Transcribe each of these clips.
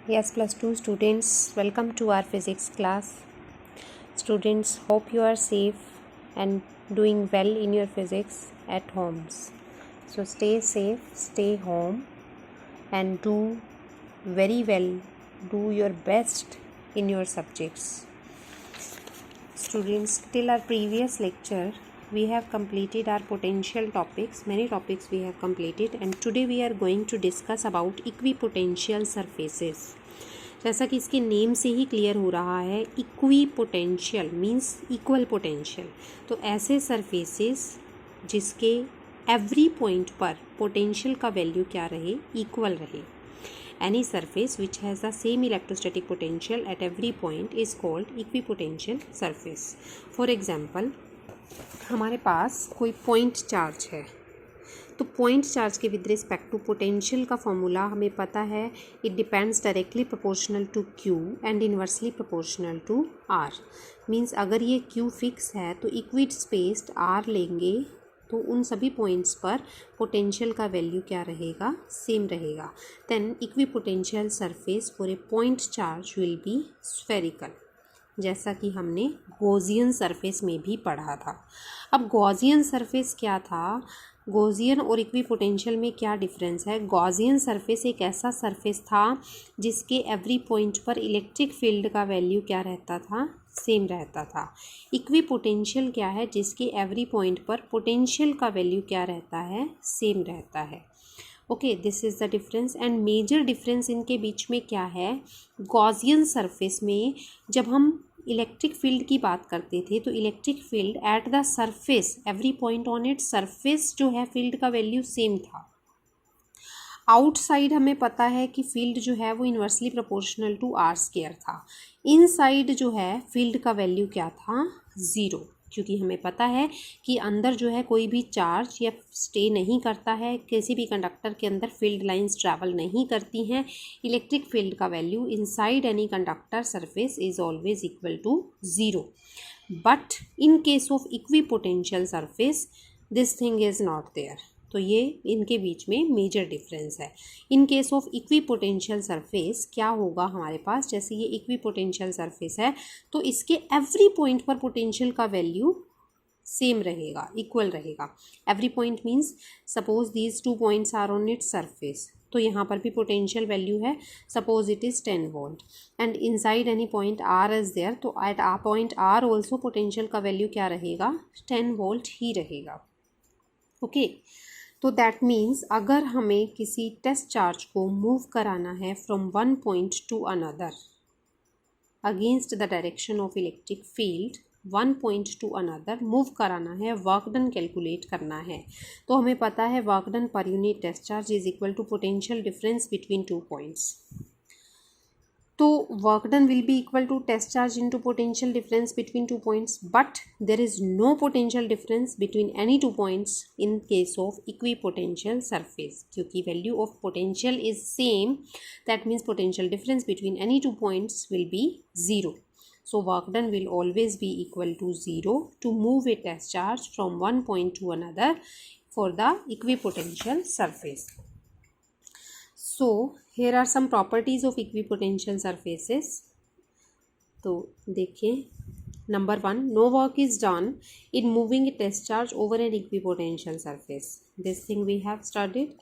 Yes, plus 2 students, welcome to our physics class. Students, hope you are safe and doing well in your physics at homes. So stay safe, stay home and do very well, do your best in your subjects. Students, till our previous lecture, we have completed our potential topics. Many topics we have completed, and today we are going to discuss about equipotential surfaces. जैसा कि इसके name से ही clear हो रहा है, equipotential means equal potential. तो ऐसे surfaces जिसके एवरी पॉइंट पर पोटेंशियल का वैल्यू क्या रहे, इक्वल रहे। Any surface which has the same electrostatic potential at every point is called equipotential surface. For example, हमारे पास कोई पॉइंट चार्ज है, तो पॉइंट चार्ज के विद रिस्पेक्ट टू पोटेंशियल का फॉर्मूला हमें पता है, it depends directly proportional to q and inversely proportional to are. Means अगर ये क्यू फिक्स है तो इक्विड स्पेस्ड आर लेंगे तो उन सभी पॉइंट्स पर पोटेंशियल का वैल्यू क्या रहेगा, सेम रहेगा। Then equipotential surface for a point charge will be spherical, जैसा कि हमने गॉसियन सरफेस में भी पढ़ा था। अब गॉसियन सरफेस क्या था, गॉसियन और इक्विपोटेंशियल में क्या डिफरेंस है। गॉसियन सरफेस एक ऐसा सरफेस था जिसके एवरी पॉइंट पर इलेक्ट्रिक फील्ड का वैल्यू क्या रहता था, सेम रहता था। इक्विपोटेंशियल क्या है, जिसके एवरी पॉइंट पर पोटेंशियल का वैल्यू क्या रहता है, सेम रहता है। Okay, this is the difference. And major difference इनके बीच में क्या है, गॉसियन सरफेस में जब हम इलेक्ट्रिक फील्ड की बात करते थे तो electric field at the surface every point on it surface जो है फील्ड का वैल्यू सेम था। आउटसाइड हमें पता है कि फील्ड जो है वो inversely proportional to r square था। इनसाइड जो है फील्ड का वैल्यू क्या था, ज़ीरो, क्योंकि हमें पता है कि अंदर जो है कोई भी चार्ज या स्टे नहीं करता है, किसी भी कंडक्टर के अंदर फील्ड लाइंस ट्रैवल नहीं करती हैं। इलेक्ट्रिक फील्ड का value inside any conductor surface is always equal to zero. But in case of equipotential surface this thing is not there. तो ये इनके बीच में मेजर डिफरेंस है। In case of equipotential surface क्या होगा हमारे पास, जैसे ये इक्विपोटेंशियल सरफेस है तो इसके एवरी पॉइंट पर पोटेंशियल का वैल्यू सेम रहेगा, इक्वल रहेगा। Every point means suppose these two points are on its surface, तो यहाँ पर भी पोटेंशियल वैल्यू है, suppose it is 10 volt and inside any point R is there, तो at a point R also potential का value क्या रहेगा, 10 volt ही रहेगा। ओके, तो दैट मीन्स अगर हमें किसी टेस्ट चार्ज को मूव कराना है from one point two another against the direction of electric field, one point two another move कराना है, वर्क डन कैलकुलेट करना है, तो हमें पता है work done per unit test charge is equal to potential difference between two points. तो work done will be equal to test charge into potential difference between 2 points, but there is no potential difference between any 2 points in case of equipotential surface, क्योंकि value of potential is same, that means potential difference between any 2 points will be 0. So work done will always be equal to 0 to move a test charge from one point to another for the equipotential surface. So here are some properties of equipotential surfaces. तो देखिए, number 1, no work is done in moving a test charge over an equipotential surface. This thing we have studied.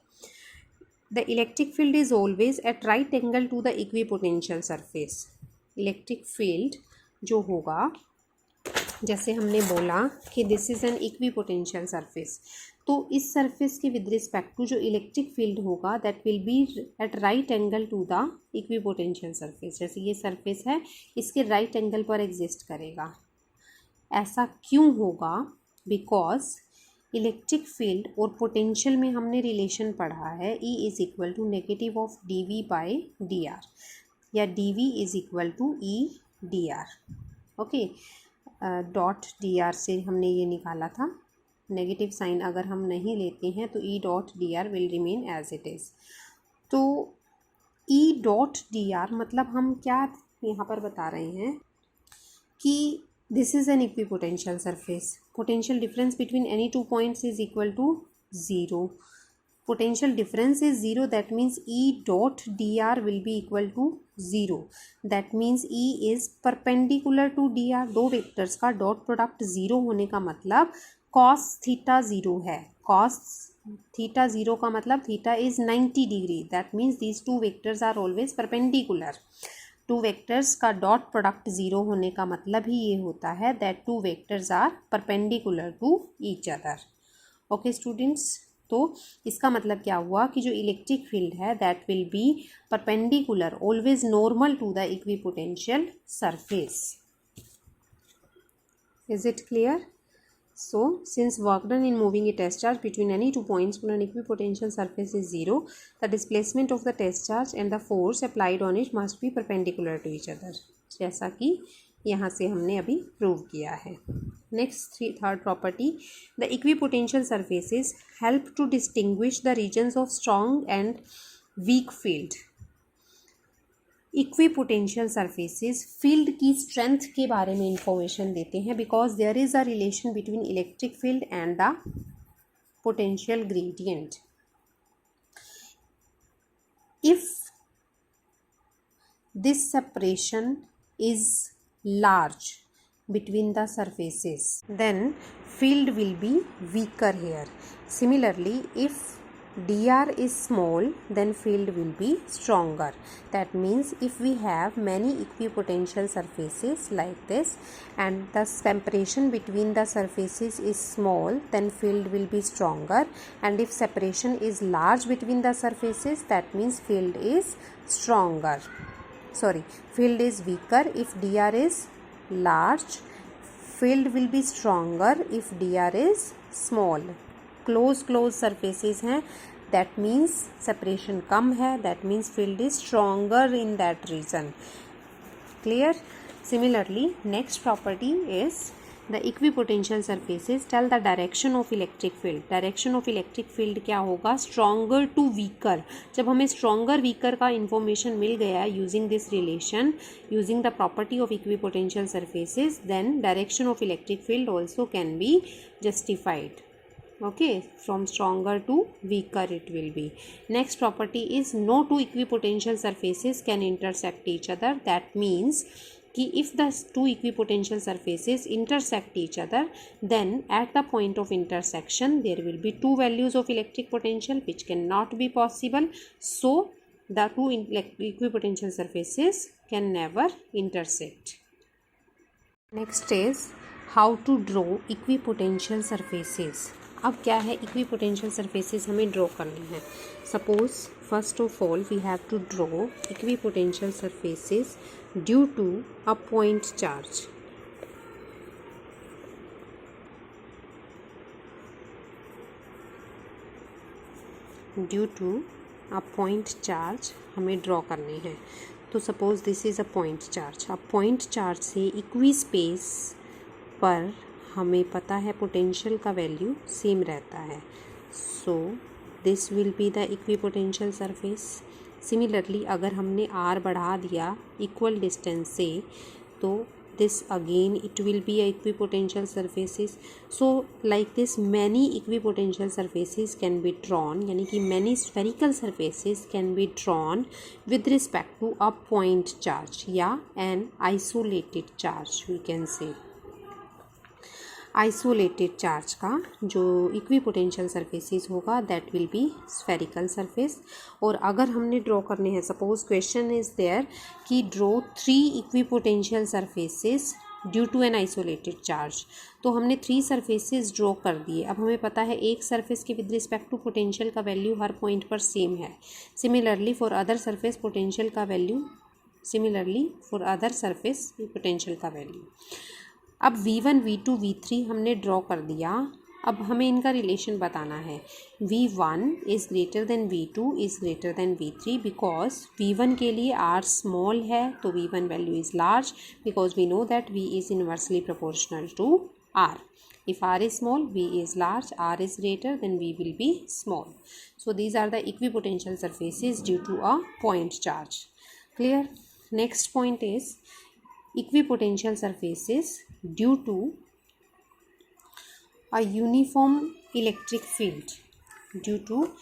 The electric field is always at right angle to the equipotential surface. Electric field जो होगा, जैसे हमने बोला कि this is an equipotential surface, तो इस surface के with respect to जो इलेक्ट्रिक फील्ड होगा that will be at right angle to the equipotential surface. जैसे ये सरफेस है, इसके राइट एंगल पर एग्जिस्ट करेगा। ऐसा क्यों होगा, बिकॉज इलेक्ट्रिक फील्ड और पोटेंशियल में हमने रिलेशन पढ़ा है, E is equal to negative of dV by dr, या dV is equal to E dr। Okay, dot d r से हमने ये निकाला था, नेगेटिव साइन अगर हम नहीं लेते हैं तो E dot d r will remain as it is. तो ई डॉट डी आर मतलब हम क्या यहाँ पर बता रहे हैं कि this is an equipotential surface, potential difference between any 2 points is equal to 0। potential difference is 0, that means E dot dr will be equal to 0. That means E is perpendicular to dr. दो vectors का dot product 0 होने का मतलब cos theta 0 है. cos theta 0 का मतलब theta is 90 degree. That means these two vectors are always perpendicular. Two vectors का dot product 0 होने का मतलब ही ये होता है that two vectors are perpendicular to each other. Okay students, तो इसका मतलब क्या हुआ कि जो इलेक्ट्रिक फील्ड है that will be perpendicular always normal to the equipotential surface. Is it clear? So, since work done in moving a test charge between any two points on an equipotential surface is 0, the displacement of the test charge and the force applied on it must be perpendicular to each other. जैसा कि यहाँ से हमने अभी prove किया है. Next third property, the equipotential surfaces help to distinguish the regions of strong and weak field. Equipotential surfaces field की strength के बारे में इंफॉर्मेशन देते हैं because there is a relation between electric field and the potential gradient. If this separation is large between the surfaces then field will be weaker here. Similarly, if dr is small then field will be stronger. That means if we have many equipotential surfaces like this and the separation between the surfaces is small then field will be stronger, and if separation is large between the surfaces that means field is field is weaker. If dr is large, field will be stronger if dr is small. Close surfaces हैं that means separation कम है, that means field is stronger in that region. Clear? Similarly next property is the equipotential surfaces tell the direction of electric field. Direction of electric field क्या होगा? Stronger to weaker. जब हमें stronger weaker का information मिल गया using this relation, using the property of equipotential surfaces, then direction of electric field also can be justified. Okay, from stronger to weaker it will be. Next property is no two equipotential surfaces can intersect each other. That means कि if the two equipotential surfaces intersect each other then at the point of intersection there will be two values of electric potential which cannot be possible. So the two equipotential surfaces can never intersect. Next is how to draw equipotential surfaces. अब क्या है, equipotential surfaces हमें draw करनी है. Suppose first of all we have to draw equipotential surfaces due to a point charge. Due to a point charge हमें draw करने हैं. तो suppose this is a point charge. अब पॉइंट चार्ज से इक्वी स्पेस पर हमें पता है पोटेंशियल का वैल्यू सेम रहता है. So this will be the equipotential surface. Similarly अगर हमने आर बढ़ा दिया इक्वल डिस्टेंस से तो this again it will be equipotential surfaces. So like this many equipotential surfaces can be drawn, यानी कि many spherical surfaces can be drawn with respect to a point charge या an isolated charge. We can say isolated charge का जो equipotential surfaces होगा that will be spherical surface. और अगर हमने draw करने हैं, सपोज क्वेश्चन इज देयर कि draw 3 equipotential surfaces due to an isolated charge. तो हमने 3 सरफेसेस ड्रॉ कर दिए. अब हमें पता है एक सरफेस के विद रिस्पेक्ट टू पोटेंशियल का वैल्यू हर पॉइंट पर सेम है. Similarly for other surface potential का वैल्यू अब V1, V2, V3 हमने ड्रॉ कर दिया. अब हमें इनका रिलेशन बताना है. V1 is greater than V2 is greater than V3 because V1 के लिए R स्मॉल है तो V1 value is large because we know that V is inversely proportional to R. If R is small, V is large, R is greater, then V will be small. So these are the equipotential surfaces due to a point charge. Clear? Next point is equipotential surfaces due to a uniform electric field. Due to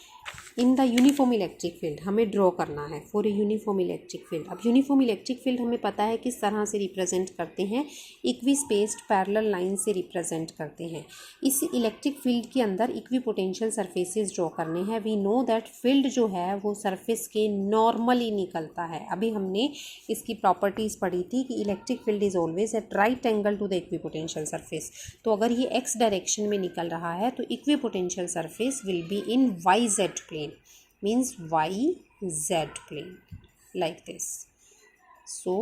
in the uniform electric field हमें draw करना है for a uniform electric field. अब uniform electric field हमें पता है किस तरह से रिप्रेजेंट करते हैं, इक्वी स्पेस्ड पैरेलल लाइन से रिप्रेजेंट करते हैं। इस इलेक्ट्रिक फील्ड के अंदर इक्वी पोटेंशियल सरफेसेस ड्रॉ करने हैं। वी नो दैट फील्ड जो है वो सरफेस के नॉर्मली निकलता है। अभी हमने इसकी प्रॉपर्टीज़ पढ़ी थी कि electric field is always at right angle to the equipotential surface. तो अगर ये एक्स डायरेक्शन में निकल रहा है तो equipotential surface will be in Y Z plane, means YZ plane, like this. So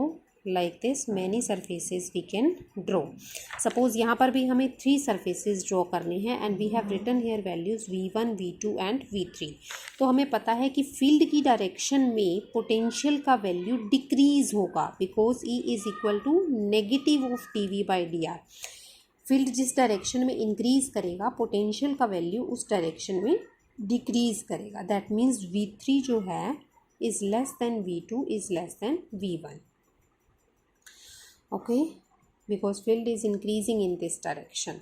like this many surfaces we can draw. Suppose यहाँ पर भी हमें 3 surfaces draw करने हैं and we have written here values V1, V2 and V3. तो हमें पता है कि फील्ड की डायरेक्शन में पोटेंशियल का वैल्यू डिक्रीज होगा because E is equal to negative of dV/dr। Field जिस डायरेक्शन में इंक्रीज करेगा पोटेंशियल का वैल्यू उस डायरेक्शन में डिक्रीज करेगा। दैट मीन्स V3 जो है is less than V2 is less than V1, okay, because field is increasing in this direction.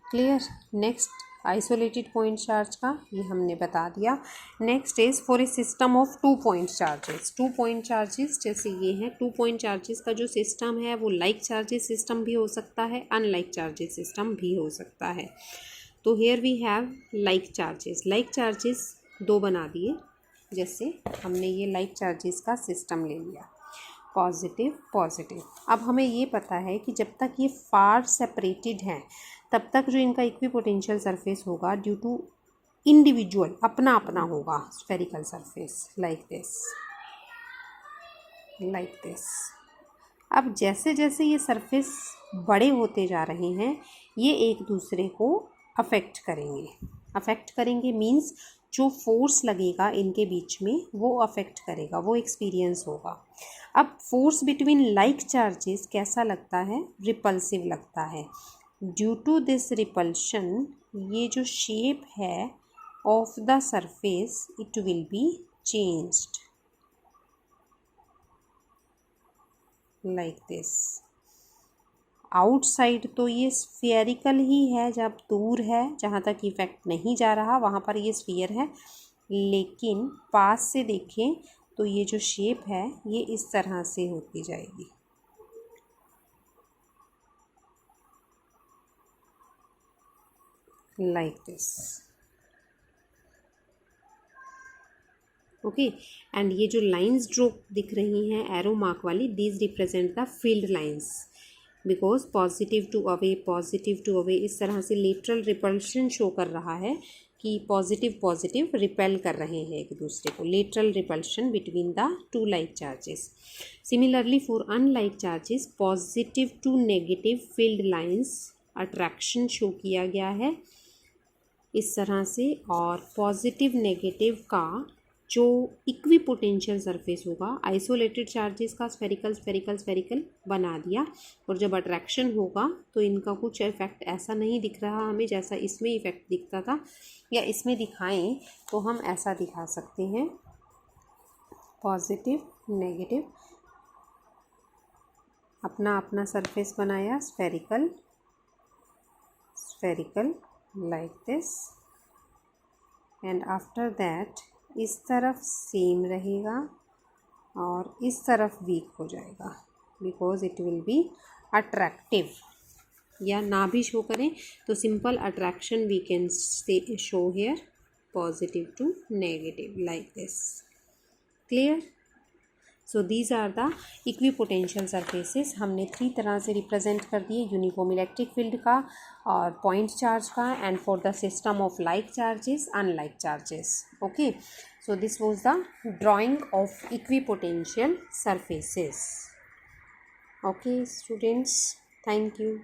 Clear. Next isolated point charge का ये हमने बता दिया। Next is for a system of 2 point charges. 2 point charges जैसे ये हैं, 2 point charges का जो सिस्टम है वो लाइक चार्जेस सिस्टम भी हो सकता है, अनलाइक चार्जेस सिस्टम भी हो सकता है। तो here we have like charges. Like charges 2 बना दिए। जैसे हमने ये लाइक चार्जेस का सिस्टम ले लिया, पॉजिटिव पॉजिटिव। अब हमें ये पता है कि जब तक ये फार सेपरेटेड हैं तब तक जो इनका इक्वी पोटेंशियल सरफेस होगा ड्यू टू इंडिविजुअल अपना अपना होगा spherical surface, like this, like this. अब जैसे जैसे ये सरफेस बड़े होते जा रहे हैं ये एक दूसरे को अफेक्ट करेंगे। अफेक्ट करेंगे मीन्स जो फोर्स लगेगा इनके बीच में वो अफेक्ट करेगा, वो एक्सपीरियंस होगा। अब फोर्स बिटवीन लाइक चार्जेस कैसा लगता है? रिपल्सिव लगता है। ड्यू टू दिस रिपल्शन ये जो शेप है of the surface it will be changed like this. Outside तो ये स्फेरिकल ही है, जब दूर है जहाँ तक इफेक्ट नहीं जा रहा वहाँ पर ये स्फीयर है, लेकिन पास से देखें तो ये जो शेप है ये इस तरह से होती जाएगी, लाइक दिस, ओके। एंड ये जो लाइंस ड्रॉ दिख रही हैं एरो मार्क वाली, these represent the field lines because positive to away इस तरह से लेटरल रिपल्शन शो कर रहा है कि पॉजिटिव पॉजिटिव रिपेल कर रहे हैं एक दूसरे को, lateral repulsion between the 2 like charges. Similarly for unlike charges positive to negative field lines attraction show किया गया है इस तरह से, और पॉजिटिव नेगेटिव का जो इक्वी पोटेंशियल सरफेस होगा आइसोलेटेड चार्जेस का स्फेरिकल बना दिया, और जब अट्रैक्शन होगा तो इनका कुछ इफेक्ट ऐसा नहीं दिख रहा हमें जैसा इसमें इफेक्ट दिखता था, या इसमें दिखाएं तो हम ऐसा दिखा सकते हैं पॉजिटिव नेगेटिव अपना अपना सरफेस बनाया spherical like this, and after that इस तरफ सेम रहेगा और इस तरफ वीक हो जाएगा because it will be attractive, या ना भी शो करें तो simple attraction we can show here positive to negative like this. Clear. So these are the equipotential surfaces. हमने 3 तरह से रिप्रेजेंट कर दिए, यूनिफॉर्म इलेक्ट्रिक फील्ड का और पॉइंट चार्ज का, and for the system of like charges unlike charges, okay. So this was the drying of equi potential surfaces, okay students, thank you.